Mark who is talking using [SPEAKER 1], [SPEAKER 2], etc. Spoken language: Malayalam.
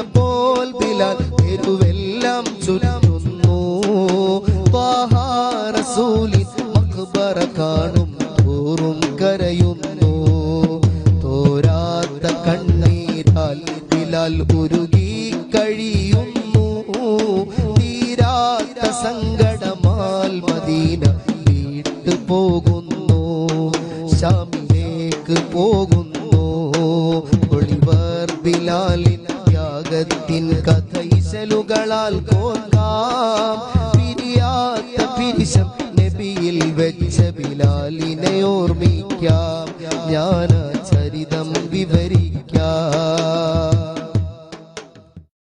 [SPEAKER 1] പോൽ ബിലാൽ തെരുവെല്ലാം ചുറ്റുന്നു. ത്വാഹ റസൂലിൻ മഖ്ബറ കാണും തോറും കരയുന്നു. തോരാത്ത കണ്ണീരാൽ ബിലാൽ ഉരുകി കഴിയുന്നു. തീരാത്ത സങ്കടമാൽ മദീന വിട്ടു പോകുന്നു. ശാമിലേക്ക് പോകുന്നു. ഒളിവർ ബിലാലിൻ ത്യാഗത്തിൻ കഥ ഇശലുകളാൽ കോർക്കാം. പിരിയാത്ത പിരിശം നബിയിൽ വെച്ച ബിലാലിനെ ഓർമ്മിക്കാം. ഞാൻ ചരിതം വിവരിക്കാം.